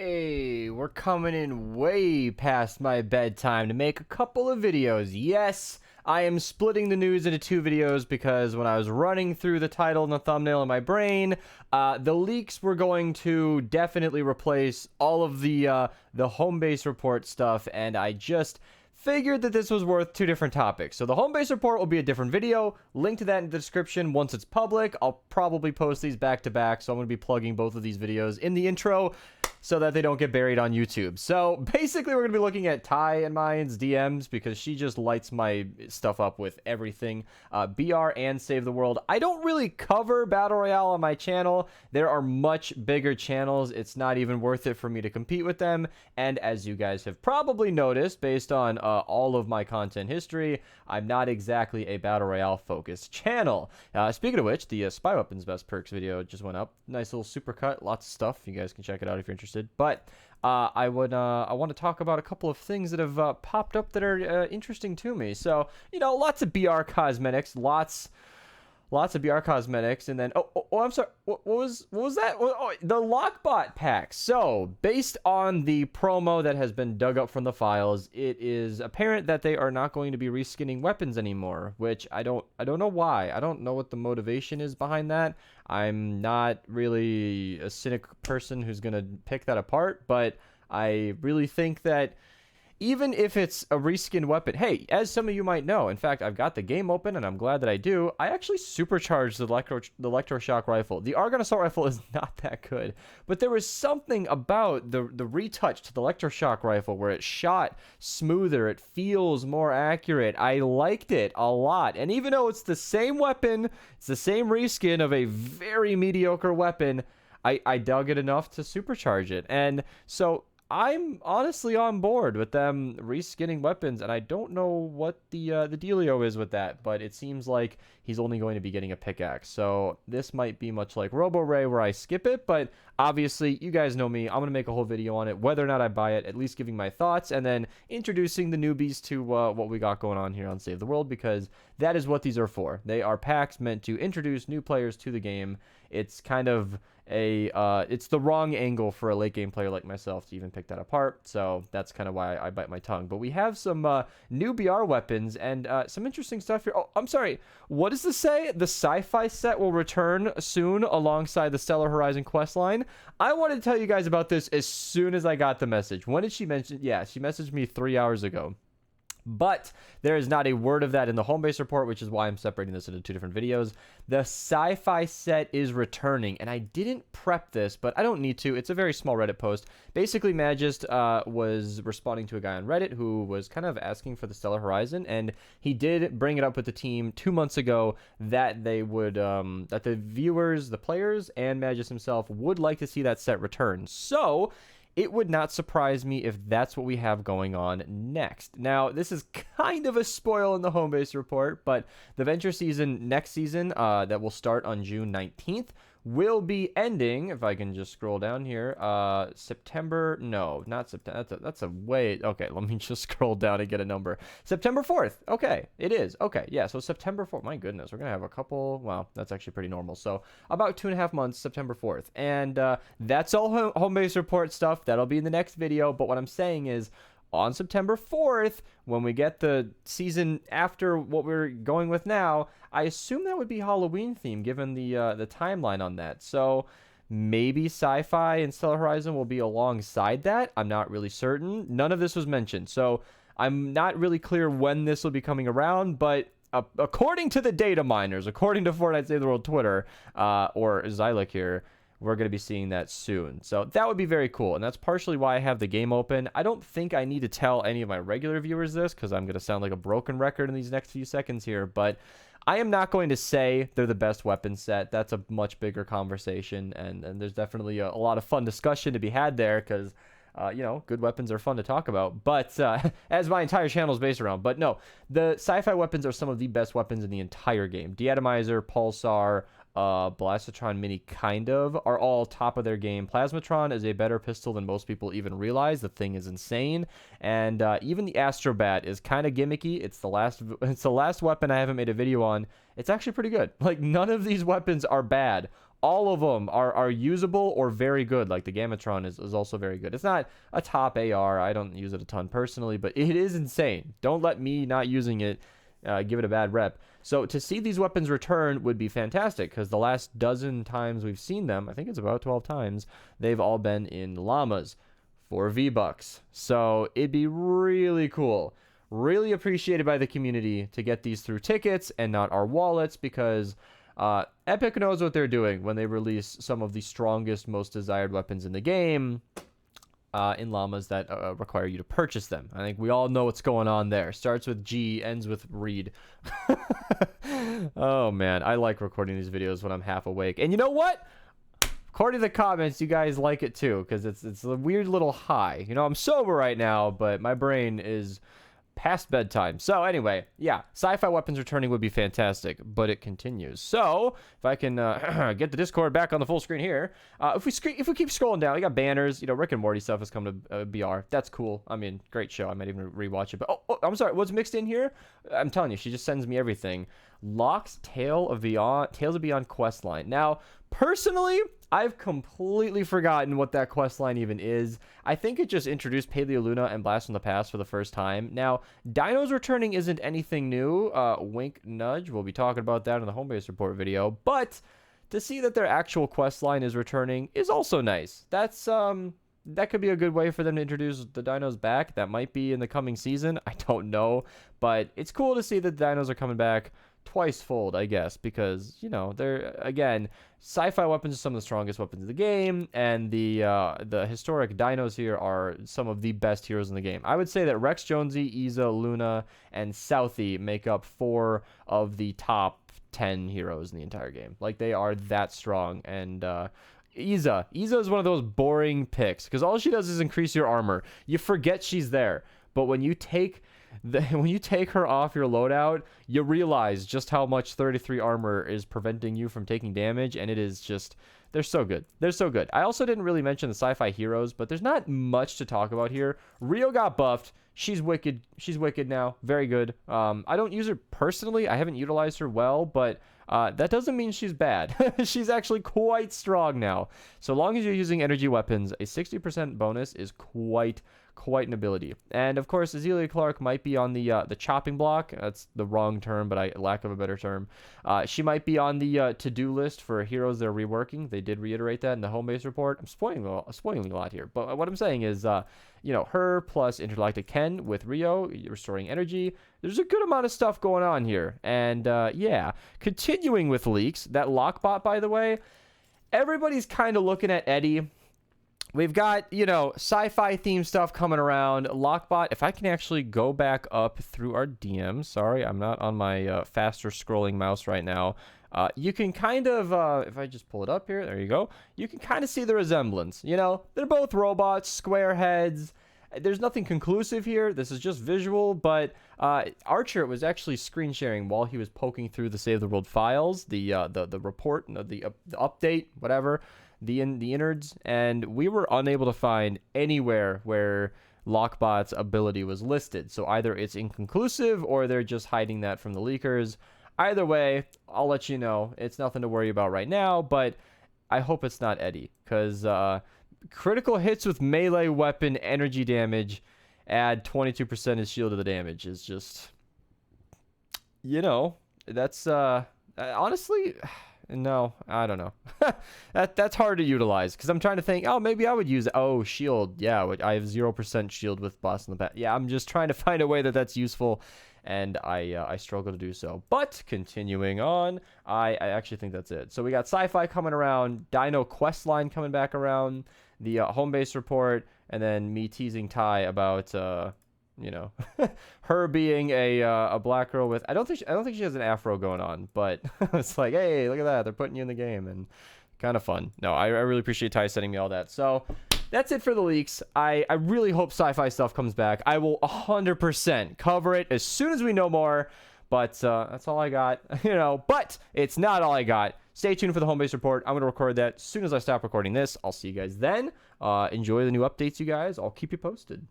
Hey, we're coming in way past my bedtime to make a couple of videos. Yes, I am splitting the news into two videos because when I was running through the title and the thumbnail in my brain, the leaks were going to definitely replace all of the home base report stuff, and I just figured that this was worth two different topics. So the home base report will be a different video. Link to that in the description once it's public. I'll probably post these back to back, so I'm going to be plugging both of these videos in the intro so that they don't get buried on YouTube. So basically, we're going to be looking at Ty and mine's DMs because she just lights my stuff up with everything. BR and Save the World. I don't really cover Battle Royale on my channel. There are much bigger channels. It's not even worth it for me to compete with them. And as you guys have probably noticed, based on all of my content history, I'm not exactly a Battle Royale focused channel. Speaking of which, the Spy Weapons Best Perks video just went up. Nice little supercut, lots of stuff. You guys can check it out if you're interested. But I want to talk about a couple of things that have popped up that are interesting to me. So, lots of BR cosmetics, lots of BR cosmetics, and then I'm sorry, what was that? The Lockbot pack. So based on the promo that has been dug up from the files, it is apparent that they are not going to be reskinning weapons anymore, which I don't know why. I don't know what the motivation is behind that. I'm not really a cynic person who's gonna pick that apart, but I really think that even if it's a reskinned weapon, hey, as some of you might know, in fact, I've got the game open and I'm glad that I do. I actually supercharged the electroshock rifle. The Argon Assault Rifle is not that good, but there was something about the retouch to the electroshock rifle where it shot smoother. It feels more accurate. I liked it a lot. And even though it's the same weapon, it's the same reskin of a very mediocre weapon, I dug it enough to supercharge it. And so I'm honestly on board with them reskinning weapons, and I don't know what the dealio is with that, but it seems like he's only going to be getting a pickaxe. So this might be much like Robo Ray where I skip it, but obviously you guys know me. I'm going to make a whole video on it, whether or not I buy it, at least giving my thoughts, and then introducing the newbies to what we got going on here on Save the World, because that is what these are for. They are packs meant to introduce new players to the game. It's kind of it's the wrong angle for a late game player like myself to even pick that apart, so that's kind of why I bite my tongue. But we have some new BR weapons and some interesting stuff here. Oh, I'm sorry, what does this say? The Sci Fi set will return soon alongside the Stellar Horizon questline. I wanted to tell you guys about this as soon as I got the message. When did she mention? Yeah, she messaged me 3 hours ago. But there is not a word of that in the home base report, which is why I'm separating this into two different videos. The Sci Fi set is returning, and I didn't prep this, but I don't need to. It's a very small Reddit post. Basically, Magist was responding to a guy on Reddit who was kind of asking for the Stellar Horizon, and he did bring it up with the team 2 months ago that they would, that the viewers, the players, and Magist himself would like to see that set return. So it would not surprise me if that's what we have going on next. Now, this is kind of a spoil in the home base report, but the Venture season next season that will start on June 19th will be ending, if I can just scroll down here, September, no, not September, that's a way, okay, let me just scroll down and get a number. September 4th, okay, it is, okay, yeah, so September 4th, my goodness, we're gonna have a couple, well, that's actually pretty normal, so about 2.5 months, September 4th, and that's all home base report stuff. That'll be in the next video, but what I'm saying is, on September 4th, when we get the season after what we're going with now, I assume that would be Halloween themed, given the timeline on that. So maybe Sci Fi and Stellar Horizon will be alongside that. I'm not really certain. None of this was mentioned, so I'm not really clear when this will be coming around, but according to the data miners, according to Fortnite Save the World Twitter, or Xylic here, we're going to be seeing that soon. So that would be very cool, and that's partially why I have the game open. I don't think I need to tell any of my regular viewers this, because I'm going to sound like a broken record in these next few seconds here, but I am not going to say they're the best weapon set. That's a much bigger conversation, and there's definitely a lot of fun discussion to be had there, because good weapons are fun to talk about, but as my entire channel is based around. But no, the Sci-Fi weapons are some of the best weapons in the entire game. Deatomizer, Pulsar, Blastotron Mini kind of are all top of their game. Plasmatron is a better pistol than most people even realize. The thing is insane, and even the Astrobat is kind of gimmicky. It's the last weapon I haven't made a video on. It's actually pretty good. Like, none of these weapons are bad. all of them are usable or very good. Like the Gamatron is also very good. It's not a top AR. I don't use it a ton personally, but it is insane. Don't let me not using it give it a bad rep. So to see these weapons return would be fantastic, because the last dozen times we've seen them, I think it's about 12 times, they've all been in llamas for V-Bucks. So it'd be really cool, really appreciated by the community to get these through tickets and not our wallets, because Epic knows what they're doing when they release some of the strongest, most desired weapons in the game in llamas that require you to purchase them. I think we all know what's going on there. Starts with G, ends with read. Oh man, I like recording these videos when I'm half awake. And you know what? According to the comments, you guys like it too, because it's a weird little high. You know, I'm sober right now, but my brain is past bedtime. So anyway, yeah, sci-fi weapons returning would be fantastic, but it continues. So if I can get the Discord back on the full screen here, if we keep scrolling down, we got banners. You know, Rick and Morty stuff has come to BR. That's cool. I mean, great show. I might even rewatch it. But oh, I'm sorry, what's mixed in here? I'm telling you, she just sends me everything. Locke's Tales of Beyond quest line. Now, personally, I've completely forgotten what that quest line even is. I think it just introduced Paleoluna and Blast from the Past for the first time. Now, Dinos returning isn't anything new. Wink, nudge. We'll be talking about that in the home base report video. But to see that their actual quest line is returning is also nice. That's that could be a good way for them to introduce the dinos back. That might be in the coming season. I don't know, but it's cool to see that the dinos are coming back twice fold, I guess, because, you know, they're, again, sci-fi weapons are some of the strongest weapons in the game, and the historic dinos here are some of the best heroes in the game. I would say that Rex, Jonesy, Iza, Luna, and Southie make up 4 of the top 10 heroes in the entire game. Like, they are that strong. And Iza is one of those boring picks, because all she does is increase your armor. You forget she's there, but when you take her off your loadout, you realize just how much 33 armor is preventing you from taking damage, and it is just, they're so good. They're so good. I also didn't really mention the sci-fi heroes, but there's not much to talk about here. Rio got buffed. She's wicked. She's wicked now. Very good. I don't use her personally. I haven't utilized her well, but that doesn't mean she's bad. She's actually quite strong now. So long as you're using energy weapons, a 60% bonus is quite an ability. And of course, Azealia Clark might be on the chopping block. That's the wrong term, but lack of a better term. She might be on the to-do list for heroes they're reworking. They did reiterate that in the home base report. I'm spoiling a lot here, but what I'm saying is, you know, her plus Intergalactic Ken with Rio restoring energy. There's a good amount of stuff going on here. And yeah, continuing with leaks, that Lockbot, by the way, everybody's kind of looking at Eddie. We've got, you know, sci-fi themed stuff coming around. Lockbot, if I can actually go back up through our DMs. Sorry, I'm not on my faster scrolling mouse right now. You can kind of, if I just pull it up here, there you go. You can kind of see the resemblance. You know, they're both robots, square heads. There's nothing conclusive here. This is just visual, but Archer was actually screen sharing while he was poking through the Save the World files, the report, the update, whatever. The innards, and we were unable to find anywhere where Lockbot's ability was listed. So either it's inconclusive or they're just hiding that from the leakers. Either way, I'll let you know. It's nothing to worry about right now, but I hope it's not Eddie, because critical hits with melee weapon energy damage add 22% his shield to the damage is just, you know, that's honestly... No, I don't know. That's hard to utilize, because I'm trying to think, oh, maybe I would use it. Oh, shield. Yeah, I have 0% shield with Boss in the Past. Yeah, I'm just trying to find a way that's useful, and I struggle to do so. But continuing on, I actually think that's it. So we got Sci-Fi coming around, Dino Quest line coming back around, the home base report, and then me teasing Ty about... you know, her being a black girl with, I don't think she has an afro going on, but it's like, hey, look at that, they're putting you in the game, and kind of fun. No, I really appreciate Ty sending me all that. So that's it for the leaks. I really hope sci-fi stuff comes back. I will 100% cover it as soon as we know more, but that's all I got. You know, but it's not all I got. Stay tuned for the home base report. I'm going to record that as soon as I stop recording this. I'll see you guys then. Enjoy the new updates, you guys. I'll keep you posted.